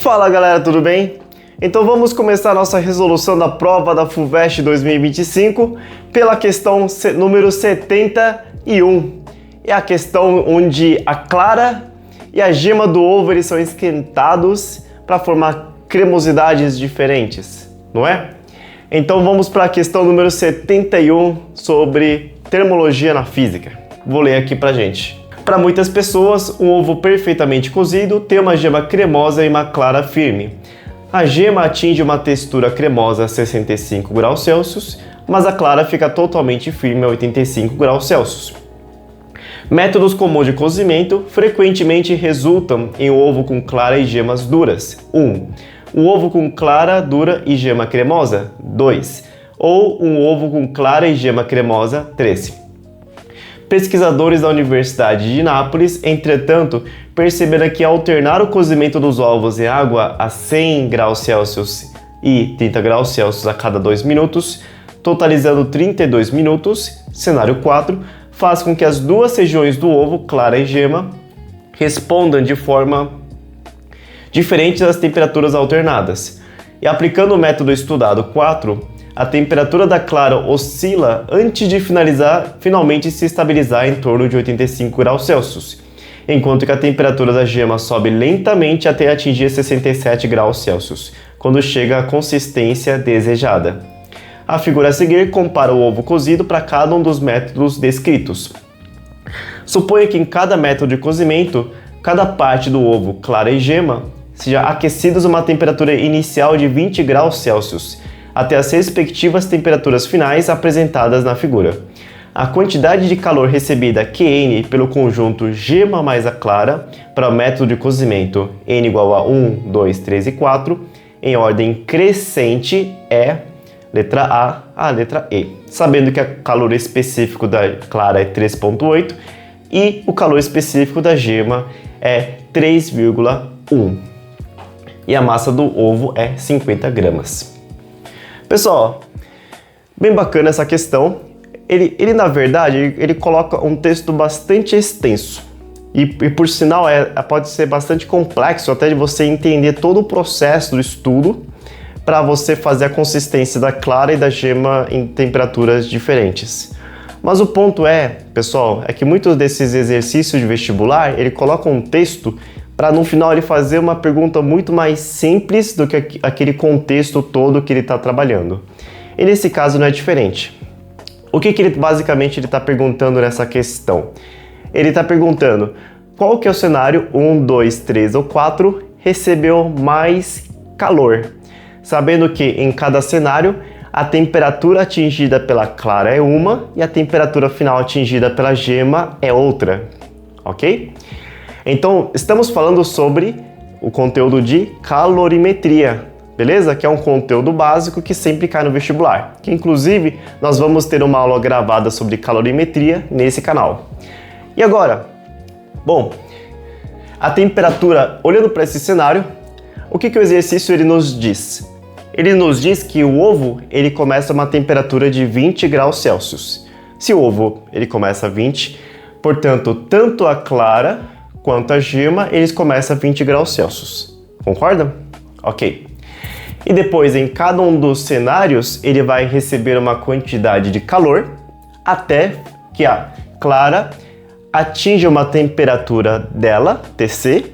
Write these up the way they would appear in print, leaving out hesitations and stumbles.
Fala galera, tudo bem? Então vamos começar nossa resolução da prova da FUVEST 2025 pela questão número 71. É a questão onde a clara e a gema do ovo eles são esquentados para formar cremosidades diferentes, não é? Então vamos para a questão número 71 sobre termologia na física. Vou ler aqui pra gente. Para muitas pessoas, um ovo perfeitamente cozido tem uma gema cremosa e uma clara firme. A gema atinge uma textura cremosa a 65 graus Celsius, mas a clara fica totalmente firme a 85 graus Celsius. Métodos comuns de cozimento frequentemente resultam em um ovo com clara e gemas duras. 1. Um ovo com clara, dura e gema cremosa. 2. Ou um ovo com clara e gema cremosa. 3. Pesquisadores da Universidade de Nápoles, entretanto, perceberam que ao alternar o cozimento dos ovos em água a 100 graus Celsius e 30 graus Celsius a cada 2 minutos, totalizando 32 minutos, cenário 4, faz com que as duas regiões do ovo, clara e gema, respondam de forma diferente às temperaturas alternadas. E aplicando o método estudado 4, a temperatura da clara oscila antes de finalmente se estabilizar em torno de 85 graus Celsius, enquanto que a temperatura da gema sobe lentamente até atingir 67 graus Celsius, quando chega à consistência desejada. A figura a seguir compara o ovo cozido para cada um dos métodos descritos. Suponha que em cada método de cozimento, cada parte do ovo, clara e gema, seja aquecidas a uma temperatura inicial de 20 graus Celsius, até as respectivas temperaturas finais apresentadas na figura. A quantidade de calor recebida Qn pelo conjunto gema mais a clara para o método de cozimento n igual a 1, 2, 3 e 4, em ordem crescente é letra A letra E, sabendo que o calor específico da clara é 3,8 e o calor específico da gema é 3,1 e a massa do ovo é 50 gramas. Pessoal, bem bacana essa questão. Ele na verdade, ele coloca um texto bastante extenso e por sinal pode ser bastante complexo até de você entender todo o processo do estudo para você fazer a consistência da clara e da gema em temperaturas diferentes. Mas o ponto pessoal, é que muitos desses exercícios de vestibular, ele coloca um texto para no final ele fazer uma pergunta muito mais simples do que aquele contexto todo que ele está trabalhando. E nesse caso não é diferente. O que ele basicamente está perguntando nessa questão? Ele está perguntando qual que é o cenário 1, 2, 3 ou 4 recebeu mais calor, sabendo que em cada cenário a temperatura atingida pela clara é uma e a temperatura final atingida pela gema é outra, ok? Então, estamos falando sobre o conteúdo de calorimetria, beleza? Que é um conteúdo básico que sempre cai no vestibular. Que, inclusive, nós vamos ter uma aula gravada sobre calorimetria nesse canal. E agora? Bom, a temperatura, olhando para esse cenário, o que o exercício ele nos diz? Ele nos diz que o ovo ele começa a uma temperatura de 20 graus Celsius. Se o ovo ele começa a 20, portanto, tanto a clara quanto a gema, eles começam a 20 graus Celsius. Concorda? Ok. E depois, em cada um dos cenários, ele vai receber uma quantidade de calor até que a clara atinja uma temperatura dela, Tc,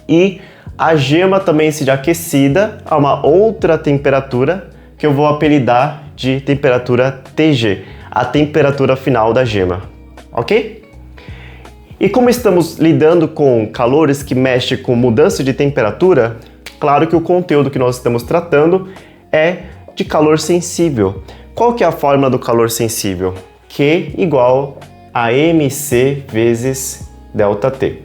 e a gema também seja aquecida a uma outra temperatura que eu vou apelidar de temperatura Tg, a temperatura final da gema. Ok? E como estamos lidando com calores que mexem com mudança de temperatura, claro que o conteúdo que nós estamos tratando é de calor sensível. Qual que é a fórmula do calor sensível? Q igual a mc vezes ΔT.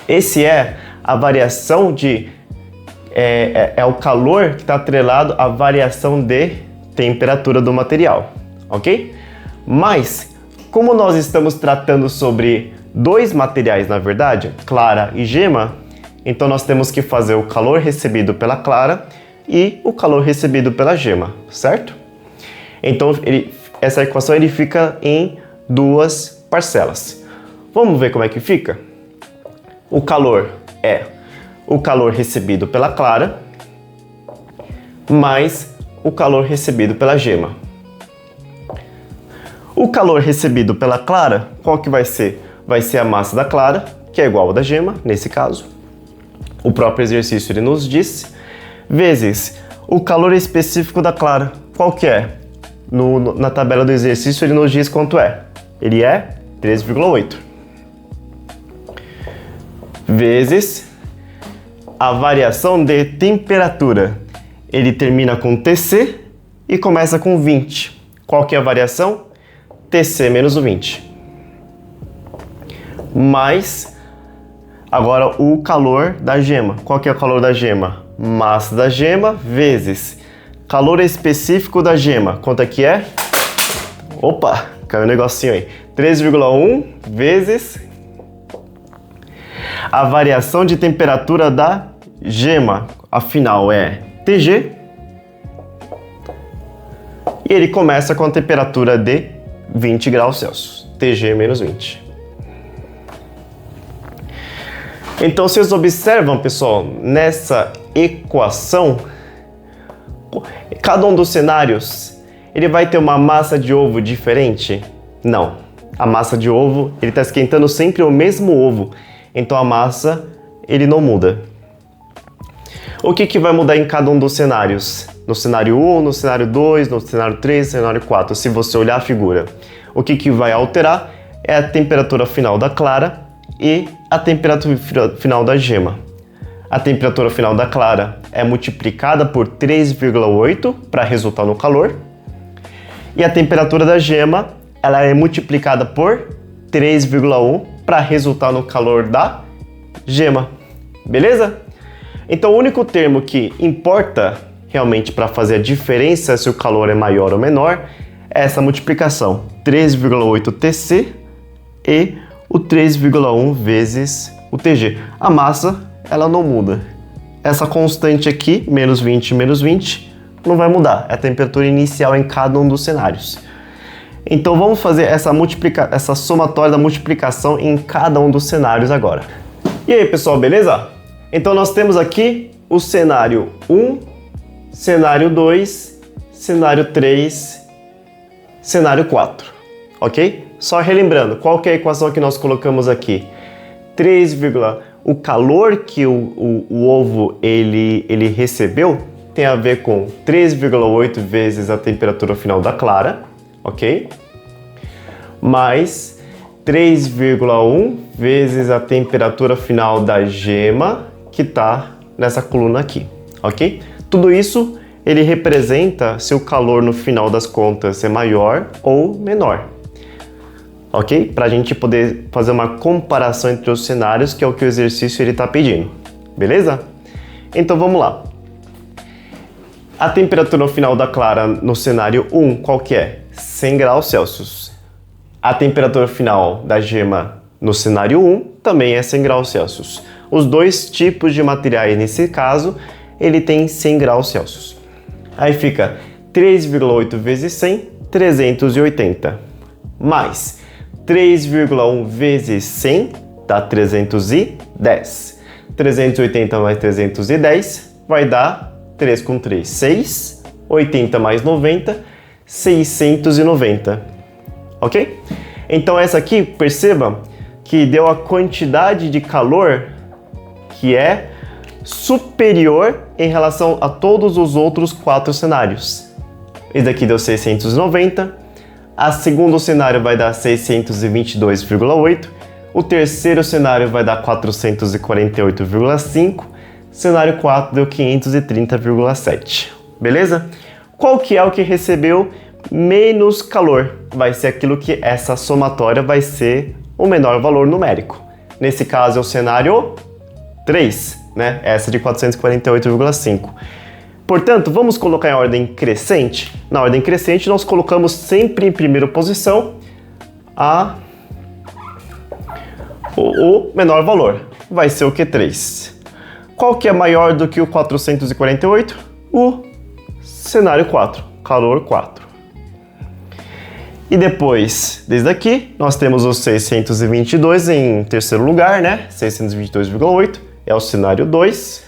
Esse é a variação de... é o calor que está atrelado à variação de temperatura do material, ok? Mas como nós estamos tratando sobre dois materiais, na verdade, clara e gema, então nós temos que fazer o calor recebido pela clara e o calor recebido pela gema, certo? Então essa equação ele fica em duas parcelas. Vamos ver como é que fica? O calor é o calor recebido pela clara mais o calor recebido pela gema. O calor recebido pela clara, qual que vai ser? Vai ser a massa da clara, que é igual ao da gema, nesse caso. O próprio exercício ele nos disse, vezes o calor específico da clara, qual que é? Na tabela do exercício ele nos diz quanto é. Ele é 3,8. Vezes a variação de temperatura. Ele termina com TC e começa com 20. Qual que é a variação? TC menos o 20. Mais, agora, o calor da gema. Qual que é o calor da gema? Massa da gema vezes calor específico da gema. Quanto é que é? Opa, caiu um negocinho aí. 3,1 vezes a variação de temperatura da gema. Afinal, é TG. E ele começa com a temperatura de 20 graus Celsius. TG menos 20. Então, vocês observam, pessoal, nessa equação, cada um dos cenários, ele vai ter uma massa de ovo diferente? Não. A massa de ovo, ele está esquentando sempre o mesmo ovo. Então, a massa, ele não muda. O que vai mudar em cada um dos cenários? No cenário 1, no cenário 2, no cenário 3, no cenário 4, se você olhar a figura. O que vai alterar é a temperatura final da clara e a temperatura final da gema. A temperatura final da clara é multiplicada por 3,8 para resultar no calor. E a temperatura da gema, ela é multiplicada por 3,1 para resultar no calor da gema. Beleza? Então o único termo que importa realmente para fazer a diferença se o calor é maior ou menor é essa multiplicação. 3,8 TC e o 3,1 vezes o TG. A massa, ela não muda. Essa constante aqui, menos 20, não vai mudar. É a temperatura inicial em cada um dos cenários. Então vamos fazer essa somatória da multiplicação em cada um dos cenários agora. E aí, pessoal, beleza? Então nós temos aqui o cenário 1, cenário 2, cenário 3, cenário 4, ok? Só relembrando, qual que é a equação que nós colocamos aqui? O calor que o ovo ele recebeu tem a ver com 3,8 vezes a temperatura final da clara, ok? Mais 3,1 vezes a temperatura final da gema, que está nessa coluna aqui, ok? Tudo isso ele representa se o calor no final das contas é maior ou menor, ok? Para a gente poder fazer uma comparação entre os cenários, que é o que o exercício está pedindo, beleza? Então vamos lá. A temperatura final da clara no cenário 1, qual que é? 100 graus Celsius. A temperatura final da gema no cenário 1 também é 100 graus Celsius. Os dois tipos de materiais, nesse caso, ele tem 100 graus Celsius. Aí fica 3,8 vezes 100, 380. Mais 3,1 vezes 100 dá 310. 380 mais 310 vai dar 3 com 3, 6. 80 mais 90, 690. Ok? Então essa aqui, perceba que deu a quantidade de calor que é superior em relação a todos os outros 4 cenários. Esse daqui deu 690, a segundo cenário vai dar 622,8, o terceiro cenário vai dar 448,5, cenário 4 deu 530,7. Beleza? Qual que é o que recebeu menos calor? Vai ser aquilo que essa somatória vai ser o menor valor numérico. Nesse caso é o cenário 3, né? Essa de 448,5. Portanto, vamos colocar em ordem crescente. Na ordem crescente, nós colocamos sempre em primeira posição o menor valor. Vai ser o Q3. Qual que é maior do que o 448? O cenário 4, calor 4. E depois, desde aqui, nós temos os 622 em terceiro lugar, né? 622,8. é o cenário 2.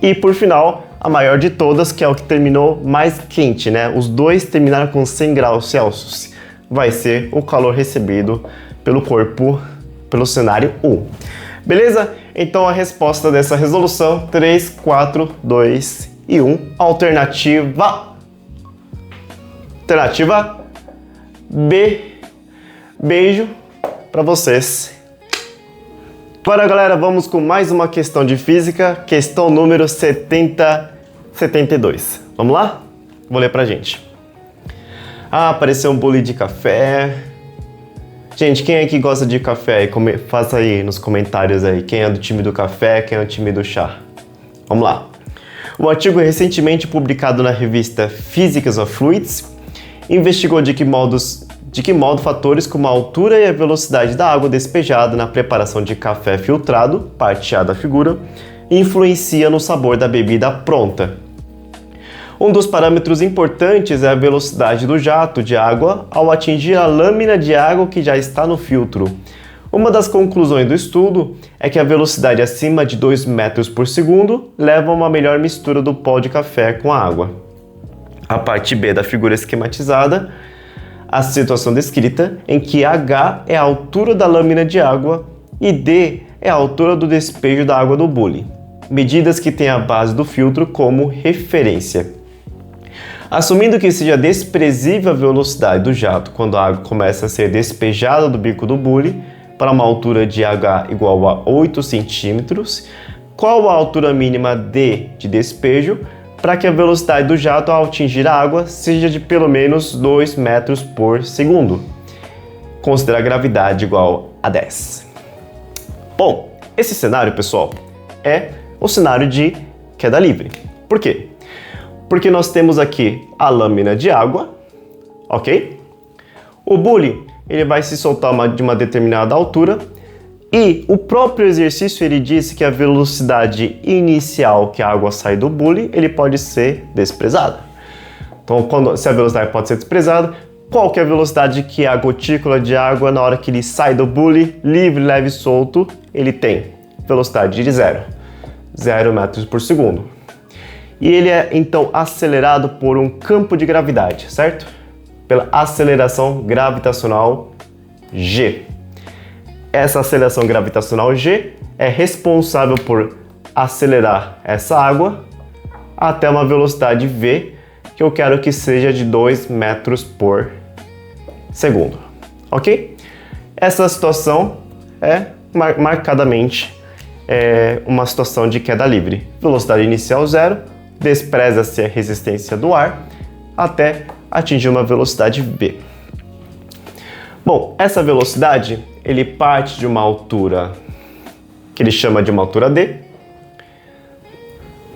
E por final, a maior de todas, que é o que terminou mais quente, né? Os dois terminaram com 100 graus Celsius. Vai ser o calor recebido pelo corpo, pelo cenário 1. Beleza? Então a resposta dessa resolução, 3, 4, 2 e 1. Alternativa B. Beijo para vocês. Agora, galera, vamos com mais uma questão de física, questão número 72. Vamos lá? Vou ler pra gente. Apareceu um bule de café. Gente, quem é que gosta de café? Faça aí nos comentários aí, quem é do time do café, quem é do time do chá. Vamos lá. O artigo recentemente publicado na revista Physics of Fluids investigou de que modo fatores como a altura e a velocidade da água despejada na preparação de café filtrado, parte A da figura, influencia no sabor da bebida pronta. Um dos parâmetros importantes é a velocidade do jato de água ao atingir a lâmina de água que já está no filtro. Uma das conclusões do estudo é que a velocidade acima de 2 metros por segundo leva a uma melhor mistura do pó de café com a água. A parte B da figura esquematizada, a situação descrita em que H é a altura da lâmina de água e D é a altura do despejo da água do bule, medidas que têm a base do filtro como referência. Assumindo que seja desprezível a velocidade do jato quando a água começa a ser despejada do bico do bule para uma altura de H igual a 8 centímetros, qual a altura mínima D de despejo para que a velocidade do jato ao atingir a água seja de pelo menos 2 metros por segundo? Considera a gravidade igual a 10. Bom, esse cenário, pessoal, é o cenário de queda livre. Por quê? Porque nós temos aqui a lâmina de água, ok? O bule, ele vai se soltar de uma determinada altura e o próprio exercício ele disse que a velocidade inicial que a água sai do bule, ele pode ser desprezada. Então, se a velocidade pode ser desprezada, qual que é a velocidade que a gotícula de água, na hora que ele sai do bule, livre, leve e solto, ele tem? Velocidade de 0 metros por segundo. E ele é, então, acelerado por um campo de gravidade, certo? Pela aceleração gravitacional G. Essa aceleração gravitacional G é responsável por acelerar essa água até uma velocidade V, que eu quero que seja de 2 metros por segundo, ok? Essa situação é marcadamente uma situação de queda livre. Velocidade inicial 0, despreza-se a resistência do ar até atingir uma velocidade V. Bom, essa velocidade ele parte de uma altura que ele chama de uma altura D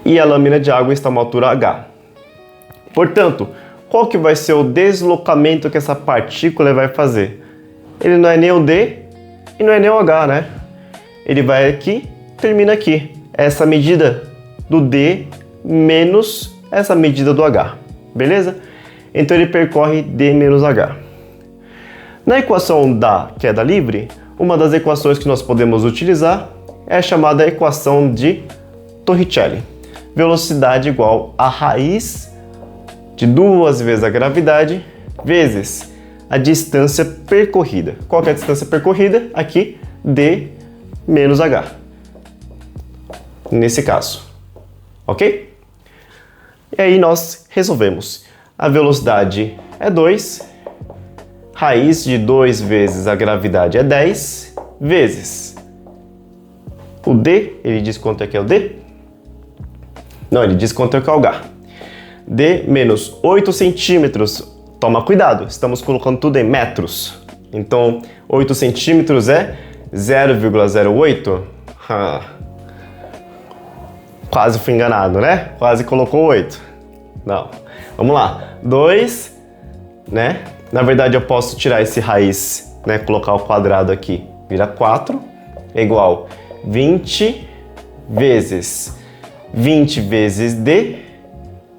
e a lâmina de água está a uma altura H. Portanto, qual que vai ser o deslocamento que essa partícula vai fazer? Ele não é nem o D e não é nem o H, né? Ele vai aqui, termina aqui. Essa medida do D menos essa medida do H, beleza? Então ele percorre D menos H. Na equação da queda livre, uma das equações que nós podemos utilizar é a chamada equação de Torricelli. Velocidade igual a raiz de 2 vezes a gravidade vezes a distância percorrida. Qual que é a distância percorrida? Aqui, D menos H. Nesse caso, ok? E aí nós resolvemos. A velocidade é 2, raiz de 2 vezes a gravidade é 10, vezes o D, ele diz quanto é que é o D? Não, ele diz quanto é que é o H. D menos 8 centímetros, toma cuidado, estamos colocando tudo em metros. Então, 8 centímetros é 0,08. Quase fui enganado, né? Quase colocou 8. Não. Vamos lá. 2, né? Na verdade, eu posso tirar esse raiz, né? Colocar o quadrado aqui. Vira 4. É igual 20 vezes D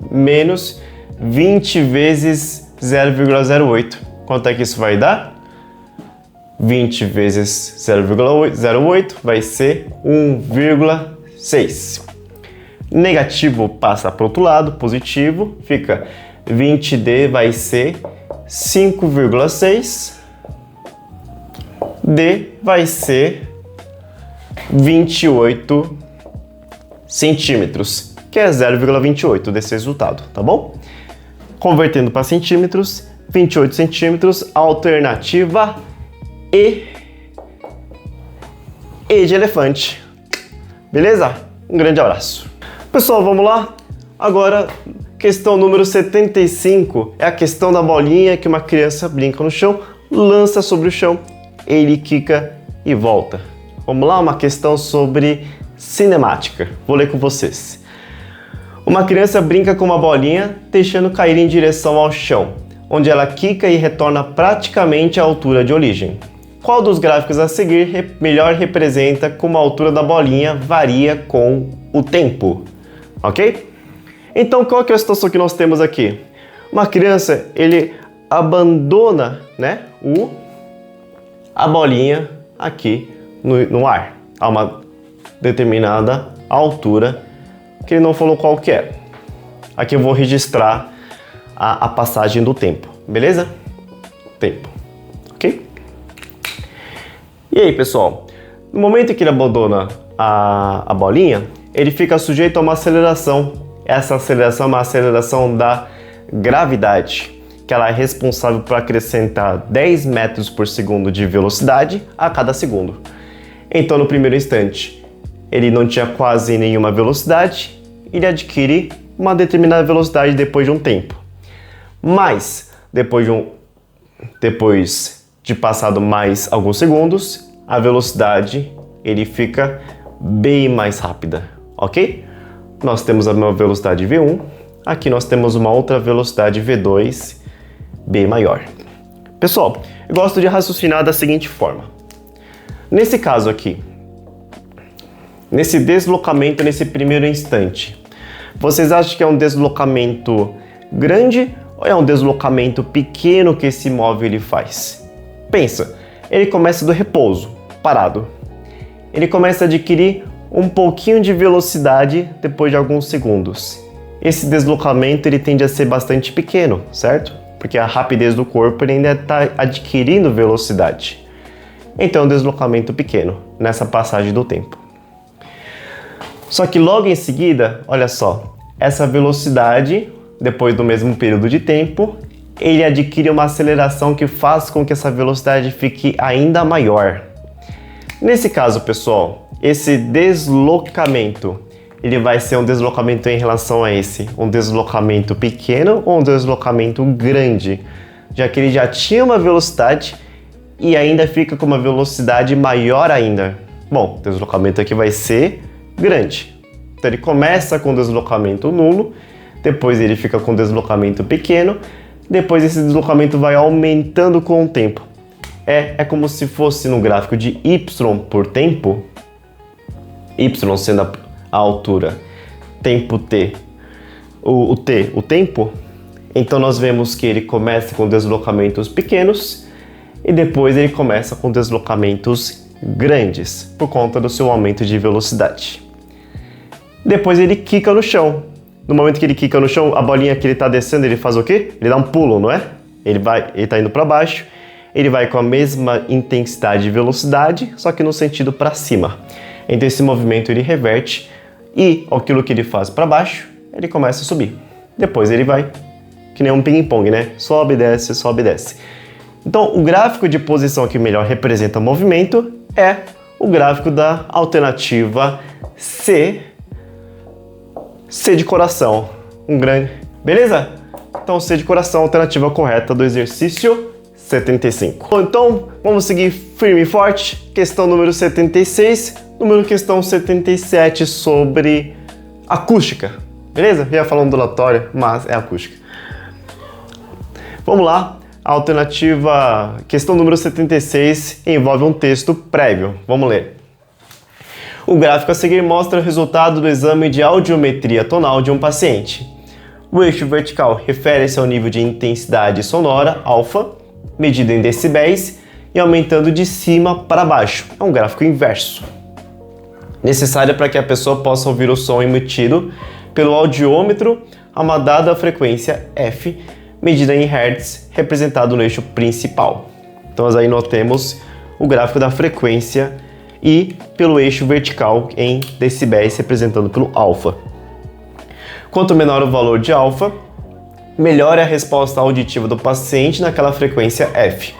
menos 20 vezes 0,08. Quanto é que isso vai dar? 20 vezes 0,08 vai ser 1,6. Negativo passa para o outro lado, positivo, fica 20D vai ser 5,6. D vai ser 28 centímetros, que é 0,28 desse resultado, tá bom? Convertendo para centímetros, 28 centímetros, alternativa E. E de elefante. Beleza? Um grande abraço. Pessoal, vamos lá? Agora, questão número 75 é a questão da bolinha que uma criança brinca no chão, lança sobre o chão, ele quica e volta. Vamos lá? Uma questão sobre cinemática. Vou ler com vocês. Uma criança brinca com uma bolinha, deixando cair em direção ao chão, onde ela quica e retorna praticamente à altura de origem. Qual dos gráficos a seguir melhor representa como a altura da bolinha varia com o tempo? Ok? Então, qual que é a situação que nós temos aqui? Uma criança, ele abandona, né, a bolinha aqui no ar, a uma determinada altura, que ele não falou qual que é. Aqui eu vou registrar a passagem do tempo, beleza? Tempo, ok? E aí, pessoal, no momento em que ele abandona a bolinha, ele fica sujeito a uma aceleração. Essa aceleração é uma aceleração da gravidade, que ela é responsável por acrescentar 10 metros por segundo de velocidade a cada segundo. Então, no primeiro instante, ele não tinha quase nenhuma velocidade, ele adquire uma determinada velocidade depois de um tempo. Mas, depois de passado mais alguns segundos, a velocidade ele fica bem mais rápida, ok? Nós temos a mesma velocidade V1, aqui nós temos uma outra velocidade V2 bem maior. Pessoal, eu gosto de raciocinar da seguinte forma. Nesse caso aqui, nesse deslocamento nesse primeiro instante, vocês acham que é um deslocamento grande ou é um deslocamento pequeno que esse móvel ele faz? Pensa, ele começa do repouso, parado. Ele começa a adquirir um pouquinho de velocidade depois de alguns segundos. Esse deslocamento ele tende a ser bastante pequeno, certo? Porque a rapidez do corpo ele ainda está adquirindo velocidade. Então é um deslocamento pequeno nessa passagem do tempo. Só que logo em seguida, olha só, essa velocidade, depois do mesmo período de tempo, ele adquire uma aceleração que faz com que essa velocidade fique ainda maior. Nesse caso, pessoal, esse deslocamento, ele vai ser um deslocamento em relação a esse, um deslocamento pequeno ou um deslocamento grande, já que ele já tinha uma velocidade e ainda fica com uma velocidade maior ainda. Bom, o deslocamento aqui vai ser grande. Então ele começa com deslocamento nulo, depois ele fica com deslocamento pequeno, depois esse deslocamento vai aumentando com o tempo. É como se fosse no gráfico de y por tempo, y sendo a altura, tempo t, o tempo. Então nós vemos que ele começa com deslocamentos pequenos e depois ele começa com deslocamentos grandes por conta do seu aumento de velocidade. Depois ele quica no chão. No momento que ele quica no chão, a bolinha que ele está descendo, ele faz o quê? Ele dá um pulo, não é? Ele está indo para baixo, ele vai com a mesma intensidade e velocidade, só que no sentido para cima. Então esse movimento ele reverte e aquilo que ele faz para baixo, ele começa a subir. Depois ele vai, que nem um ping-pong, né? Sobe, desce, sobe, desce. Então o gráfico de posição que melhor representa o movimento é o gráfico da alternativa C de coração. Beleza? Então C de coração, alternativa correta do exercício 75. Então, vamos seguir firme e forte. Questão número 76, questão 77 sobre acústica. Beleza? Já falando do ondulatório, mas é acústica. Vamos lá. A alternativa, questão número 76, envolve um texto prévio. Vamos ler. O gráfico a seguir mostra o resultado do exame de audiometria tonal de um paciente. O eixo vertical refere-se ao nível de intensidade sonora, alfa, medido em decibéis, e aumentando de cima para baixo. É um gráfico inverso. Necessária para que a pessoa possa ouvir o som emitido pelo audiômetro a uma dada frequência F, medida em Hz, representado no eixo principal. Então aí nós temos o gráfico da frequência e pelo eixo vertical em decibéis, representando pelo alfa. Quanto menor o valor de alfa, melhor é a resposta auditiva do paciente naquela frequência F.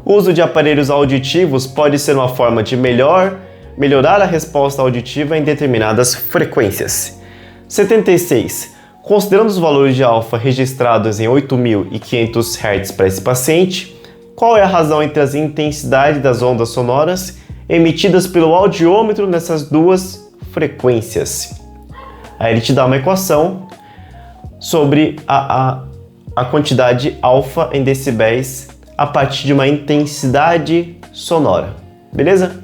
O uso de aparelhos auditivos pode ser uma forma de melhorar a resposta auditiva em determinadas frequências. 76. Considerando os valores de alfa registrados em 8.500 Hz para esse paciente, qual é a razão entre as intensidades das ondas sonoras emitidas pelo audiômetro nessas duas frequências? Aí ele te dá uma equação sobre a quantidade alfa em decibéis a partir de uma intensidade sonora, beleza?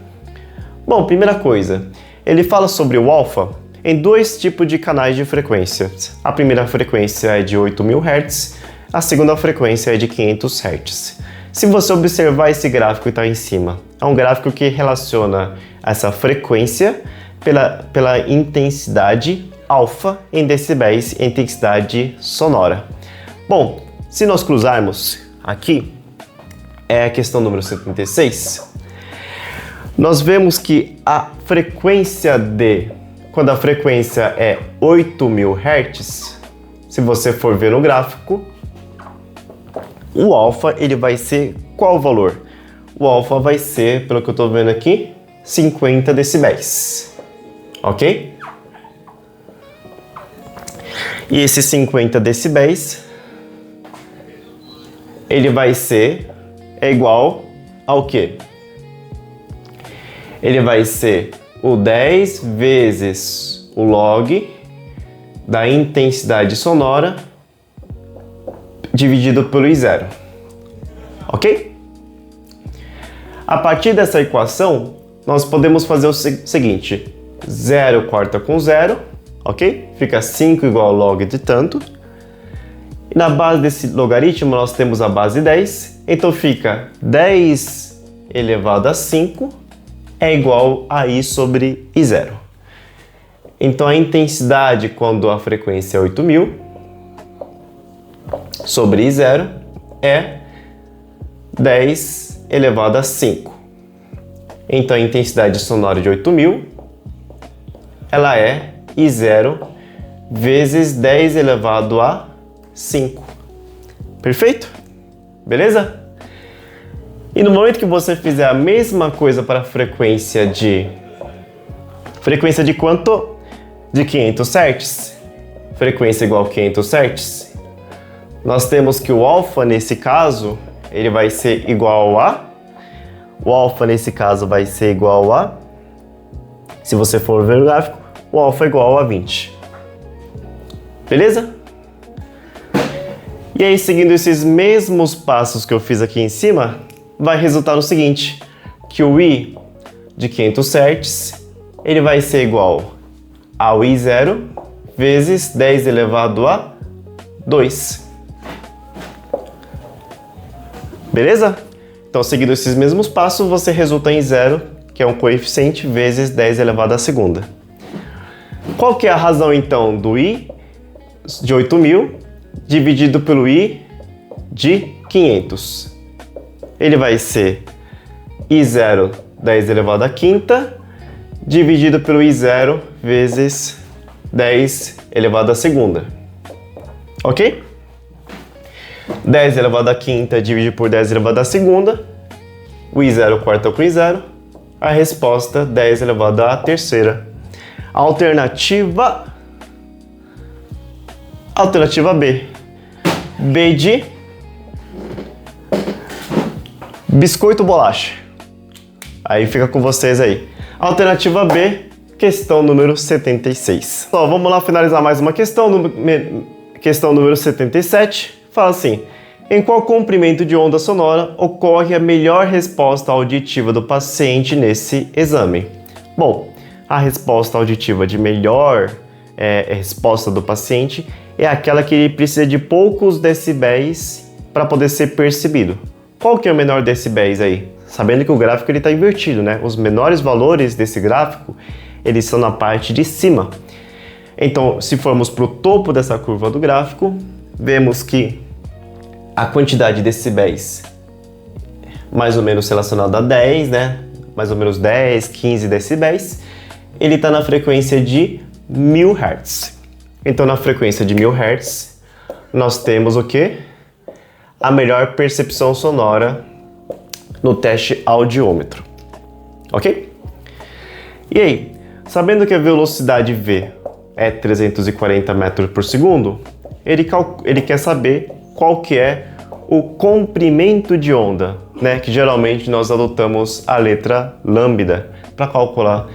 Bom, primeira coisa, ele fala sobre o alfa em dois tipos de canais de frequência. A primeira frequência é de 8.000 Hz, a segunda frequência é de 500 Hz. Se você observar esse gráfico que está em cima, é um gráfico que relaciona essa frequência pela intensidade alfa em decibéis, intensidade sonora. Bom, se nós cruzarmos aqui, é a questão número 76, nós vemos que a frequência quando a frequência é 8.000 Hz, se você for ver no gráfico, o alfa ele vai ser qual valor? O alfa vai ser, pelo que eu estou vendo aqui, 50 decibéis, ok? E esses 50 decibéis, ele vai ser igual ao quê? Ele vai ser o 10 vezes o log da intensidade sonora dividido pelo I0, ok? A partir dessa equação, nós podemos fazer o seguinte, 0 corta com 0, ok? Fica 5 igual ao log de tanto. E na base desse logaritmo nós temos a base 10, então fica 10 elevado a 5 é igual a I sobre I0. Então a intensidade quando a frequência é 8.000 sobre I0 é 10 elevado a 5. Então a intensidade sonora de 8.000 ela é I0 vezes 10 elevado a 5. Perfeito? Beleza? E no momento que você fizer a mesma coisa para a frequência de quanto? De 500 Hz. Frequência igual a 500 Hz. Nós temos que o alfa nesse caso, ele vai ser igual a... O alfa nesse caso vai ser igual a... Se você for ver o gráfico, o alfa é igual a 20. Beleza? E aí, seguindo esses mesmos passos que eu fiz aqui em cima, vai resultar no seguinte, que o I de 500 Hz, ele vai ser igual ao I0 vezes 10 elevado a 2. Beleza? Então, seguindo esses mesmos passos, você resulta em 0, que é um coeficiente, vezes 10 elevado à segunda. Qual que é a razão, então, do I de 8.000 dividido pelo I de 500? Ele vai ser I0 10 elevado à quinta dividido pelo I0 vezes 10 elevado à segunda. Ok? 10 elevado à quinta dividido por 10 elevado à segunda. O I0 corta com o I0. A resposta 10 elevado à terceira. Alternativa B. B de biscoito bolacha. Aí fica com vocês aí. Alternativa B, questão número 76. Então, vamos lá finalizar mais uma questão. Questão número 77. Fala assim: em qual comprimento de onda sonora ocorre a melhor resposta auditiva do paciente nesse exame? Bom, a resposta auditiva de melhor resposta do paciente é aquela que ele precisa de poucos decibéis para poder ser percebido. Qual que é o menor decibéis aí? sabendo que o gráfico está invertido, né? Os menores valores desse gráfico, eles são na parte de cima. Então, se formos para o topo dessa curva do gráfico, vemos que a quantidade de decibéis, mais ou menos relacionada a 10, né? Mais ou menos 10, 15 decibéis, ele está na frequência de 1000 Hz. Então, na frequência de 1000 Hz, nós temos o quê? A melhor percepção sonora no teste audiômetro. Ok? E aí, sabendo que a velocidade V é 340 metros por segundo, ele quer saber qual que é o comprimento de onda, né? Que geralmente nós adotamos a letra lambda para calcular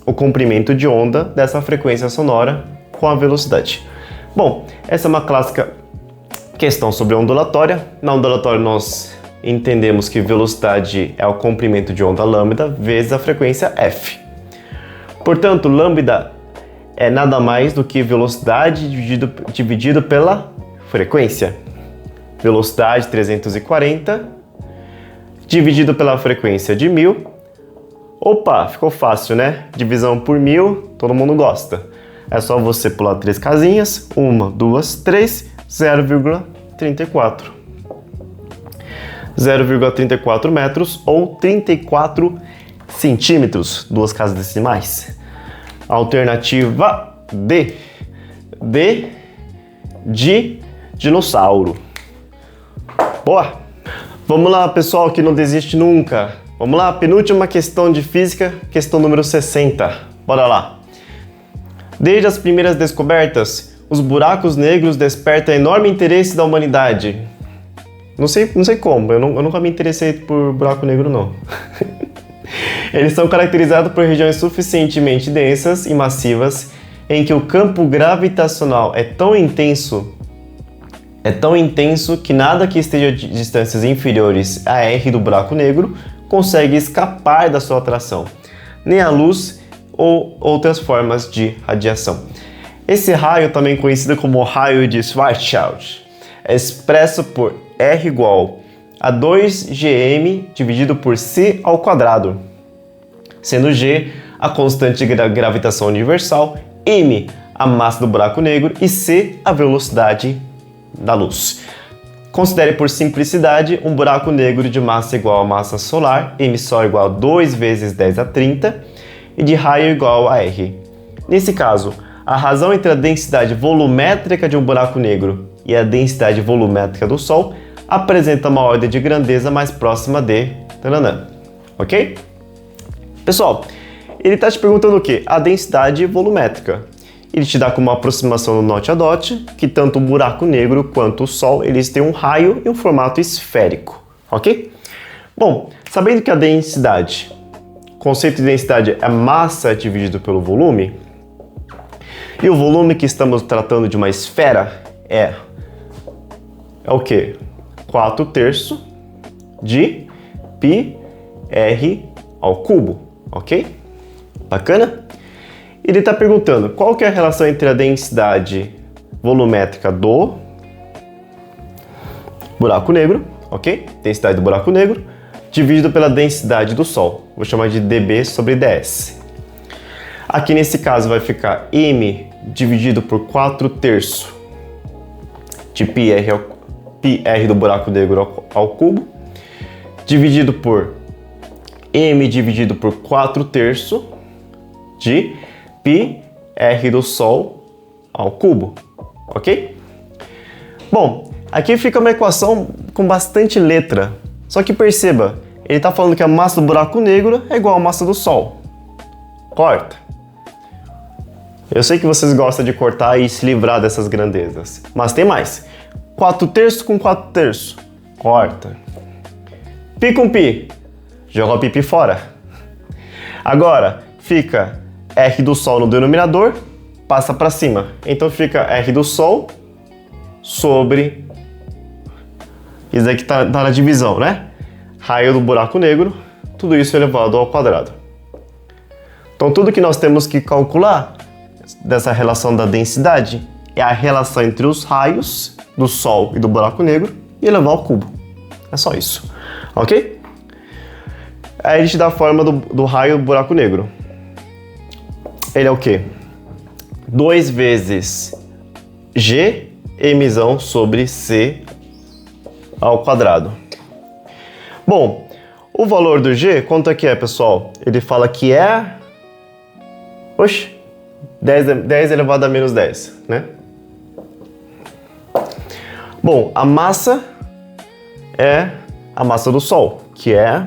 o comprimento de onda dessa frequência sonora com a velocidade. Bom, essa é uma clássica questão sobre ondulatória. Na ondulatória nós entendemos que velocidade é o comprimento de onda lambda vezes a frequência f. Portanto, lambda é nada mais do que velocidade dividido pela frequência. Velocidade 340 dividido pela frequência de 1000. Opa, ficou fácil, né? Divisão por 1000, todo mundo gosta. É só você pular 3 casinhas, 1, 2, 3, 0,34. 0,34 metros ou 34 centímetros, 2 casas decimais. Alternativa D. D de dinossauro. Boa! Vamos lá, pessoal que não desiste nunca. Vamos lá, penúltima questão de física, questão número 60. Bora lá. Desde as primeiras descobertas, os buracos negros despertam enorme interesse da humanidade. Não sei como, eu nunca me interessei por buraco negro, não. Eles são caracterizados por regiões suficientemente densas e massivas em que o campo gravitacional é tão intenso que nada que esteja a distâncias inferiores a R do buraco negro consegue escapar da sua atração, nem a luz ou outras formas de radiação. Esse raio, também conhecido como raio de Schwarzschild, é expresso por R igual a 2gm dividido por c ao quadrado, sendo g a constante de gravitação universal, m a massa do buraco negro e c a velocidade da luz. Considere por simplicidade um buraco negro de massa igual a massa solar, m só igual a 2 vezes 10 a 30 e de raio igual a r. Nesse caso, a razão entre a densidade volumétrica de um buraco negro e a densidade volumétrica do Sol apresenta uma ordem de grandeza mais próxima de... Taranã. Ok? Pessoal, ele está te perguntando o quê? A densidade volumétrica. Ele te dá como aproximação no Note a Dot que tanto o buraco negro quanto o Sol eles têm um raio e um formato esférico. Ok? Bom, sabendo que a densidade, o conceito de densidade é massa dividido pelo volume, e o volume que estamos tratando de uma esfera é o quê? 4/3 de πr ao cubo, ok? Bacana? Ele está perguntando qual que é a relação entre a densidade volumétrica do buraco negro, ok? Densidade do buraco negro, dividido pela densidade do Sol. Vou chamar de dB sobre ds. Aqui nesse caso vai ficar m dividido por 4/3 de πr do buraco negro ao cubo, dividido por m dividido por 4/3 de πr do Sol ao cubo, ok? Bom, aqui fica uma equação com bastante letra, só que perceba, ele está falando que a massa do buraco negro é igual à massa do Sol. Corta. Eu sei que vocês gostam de cortar e se livrar dessas grandezas, mas tem mais. 4/3 com 4/3. Corta. Π com π. Joga o π fora. Agora, fica R do Sol no denominador, passa para cima. Então fica R do Sol sobre... Isso aqui tá na divisão, né? Raio do buraco negro, tudo isso elevado ao quadrado. Então tudo que nós temos que calcular dessa relação da densidade é a relação entre os raios do Sol e do buraco negro e elevar ao cubo. É só isso. ok? Aí ele te dá a forma do raio do buraco negro. Ele é o quê? 2 vezes G emissão sobre C ao quadrado. Bom, o valor do G, quanto é que é, pessoal? Ele fala que é... Oxe, 10 elevado a menos 10, né? Bom, a massa é a massa do Sol, que é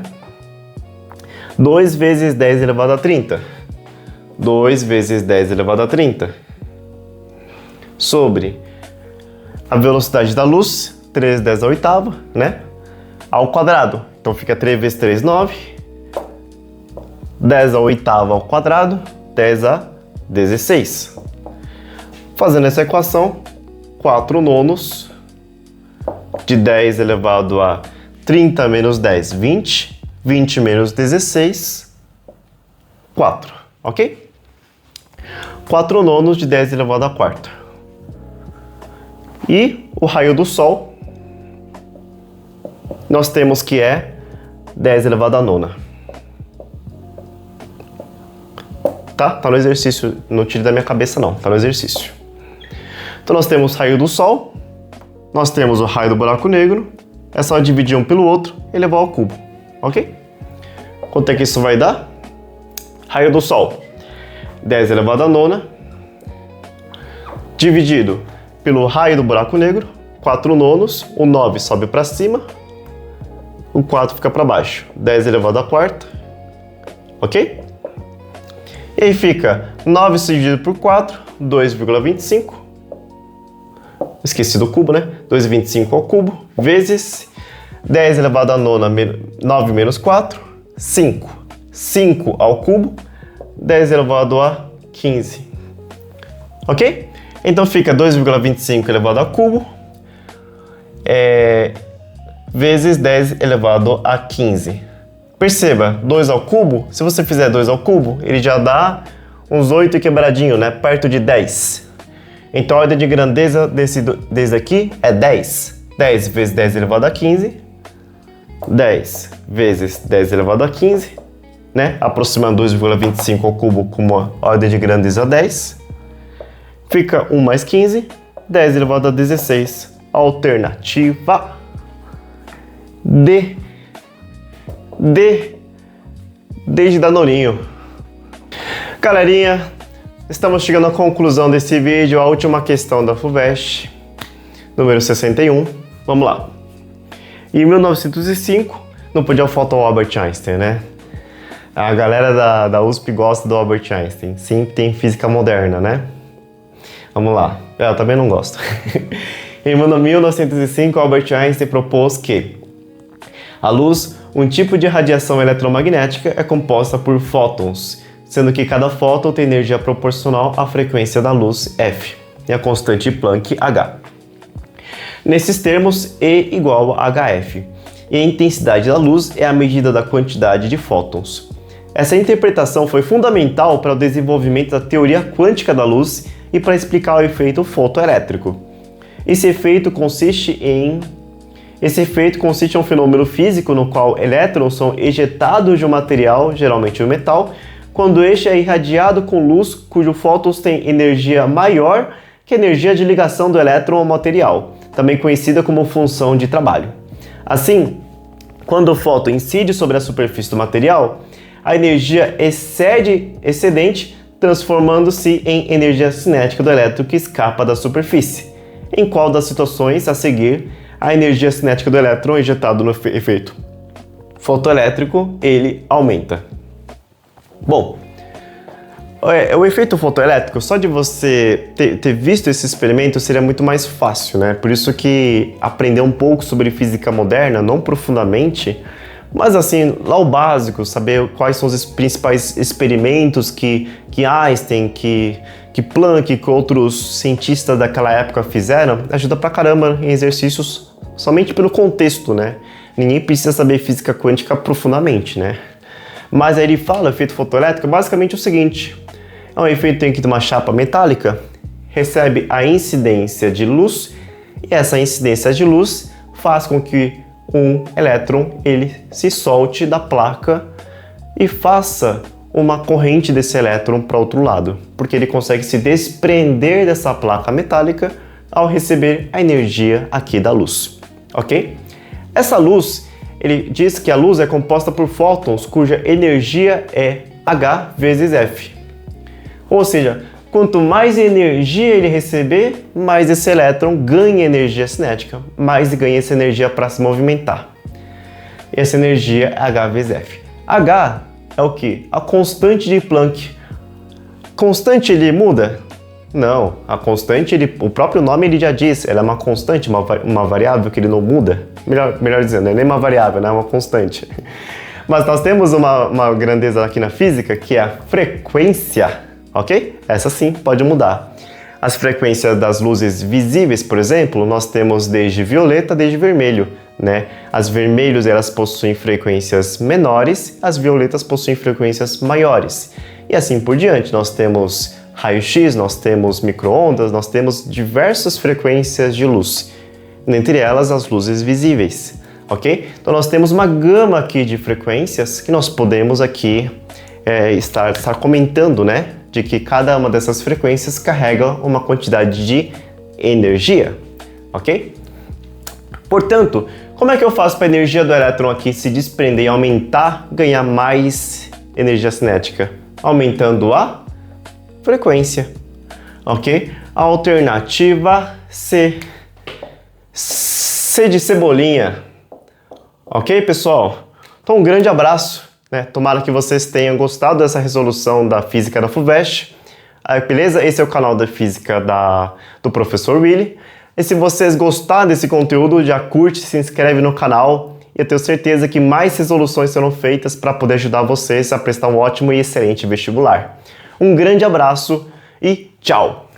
2 vezes 10 elevado a 30. 2 vezes 10 elevado a 30. Sobre a velocidade da luz, 3 10 a oitava, né? Ao quadrado. Então fica 3 vezes 3, 9. 10 a oitava ao quadrado, 10 a 16. Fazendo essa equação, 4 nonos de 10 elevado a 30 menos 10, 20. 20 menos 16, 4, ok? 4 nonos de 10 elevado a quarta. E o raio do Sol, nós temos que é 10 elevado a nona. Tá no exercício, não tire da minha cabeça não, tá no exercício. Então nós temos o raio do Sol, nós temos o raio do buraco negro, é só dividir um pelo outro e levar ao cubo, ok? Quanto é que isso vai dar? Raio do Sol, 10 elevado a nona, dividido pelo raio do buraco negro, 4 nonos, o 9 sobe para cima, o 4 fica para baixo, 10 elevado a quarta, ok? E aí fica 9 dividido por 4, 2,25, esqueci do cubo, né? 2,25 ao cubo, vezes 10 elevado a nona, 9 menos 4, 5. 5 ao cubo, 10 elevado a 15, ok? Então fica 2,25 elevado a cubo, vezes 10 elevado a 15. Perceba, 2 ao cubo, se você fizer 2 ao cubo, ele já dá uns 8 quebradinho, né? Perto de 10. Então a ordem de grandeza desse aqui é 10. 10 vezes 10 elevado a 15. 10 vezes 10 elevado a 15, né? Aproximando 2,25 ao cubo com uma ordem de grandeza 10. Fica 1 mais 15, 10 elevado a 16. Alternativa D. D de danoninho. Galerinha, estamos chegando à conclusão desse vídeo, a última questão da FUVEST, número 61. Vamos lá. Em 1905, não podia faltar o Albert Einstein, né? A galera da USP gosta do Albert Einstein. Sim, tem física moderna, né? Vamos lá. Eu também não gosto. Em 1905, Albert Einstein propôs que a luz, um tipo de radiação eletromagnética, é composta por fótons, sendo que cada fóton tem energia proporcional à frequência da luz, F, e a constante Planck, H. Nesses termos, E igual a HF, e a intensidade da luz é a medida da quantidade de fótons. Essa interpretação foi fundamental para o desenvolvimento da teoria quântica da luz e para explicar o efeito fotoelétrico. Esse efeito consiste em um fenômeno físico no qual elétrons são ejetados de um material, geralmente um metal, quando este é irradiado com luz cujo fótons tem energia maior que a energia de ligação do elétron ao material, também conhecida como função de trabalho. Assim, quando o fóton incide sobre a superfície do material, a energia excedente, transformando-se em energia cinética do elétron que escapa da superfície. Em qual das situações a seguir, a energia cinética do elétron injetado no efeito fotoelétrico, ele aumenta. Bom, o efeito fotoelétrico, só de você ter visto esse experimento seria muito mais fácil, né? Por isso que aprender um pouco sobre física moderna, não profundamente, mas assim, lá o básico, saber quais são os principais experimentos que Einstein, que Planck, que outros cientistas daquela época fizeram, ajuda pra caramba em exercícios somente pelo contexto, né? Ninguém precisa saber física quântica profundamente, né? Mas aí ele fala, o efeito fotoelétrico, basicamente o seguinte: é um efeito em que uma chapa metálica recebe a incidência de luz, e essa incidência de luz faz com que um elétron ele se solte da placa e faça uma corrente desse elétron para outro lado, porque ele consegue se desprender dessa placa metálica ao receber a energia aqui da luz, ok? Essa luz, ele diz que a luz é composta por fótons cuja energia é H vezes F. Ou seja, quanto mais energia ele receber, mais esse elétron ganha energia cinética, mais ganha essa energia para se movimentar. E essa energia é H vezes F. H é o que? A constante de Planck. Constante ele muda? Não, a constante, o próprio nome ele já diz, ela é uma constante, uma variável que ele não muda. Melhor dizendo, não é nem uma variável, é uma constante. Mas nós temos uma grandeza aqui na física que é a frequência, ok? Essa sim pode mudar. As frequências das luzes visíveis, por exemplo, nós temos desde violeta, desde vermelho, né? As vermelhos elas possuem frequências menores, as violetas possuem frequências maiores. E assim por diante, nós temos raio-x, nós temos micro-ondas, nós temos diversas frequências de luz, dentre elas as luzes visíveis, ok? Então nós temos uma gama aqui de frequências que nós podemos aqui estar comentando, né? De que cada uma dessas frequências carrega uma quantidade de energia, ok? Portanto, como é que eu faço para a energia do elétron aqui se desprender e aumentar, ganhar mais energia cinética? Aumentando a frequência, ok? A alternativa C. C de cebolinha. Ok, pessoal? Então, um grande abraço, né? Tomara que vocês tenham gostado dessa resolução da física da FUVEST. Beleza? Esse é o canal da física do professor Willy. E se vocês gostaram desse conteúdo, já curte, se inscreve no canal. E eu tenho certeza que mais resoluções serão feitas para poder ajudar vocês a prestar um ótimo e excelente vestibular. Um grande abraço e tchau!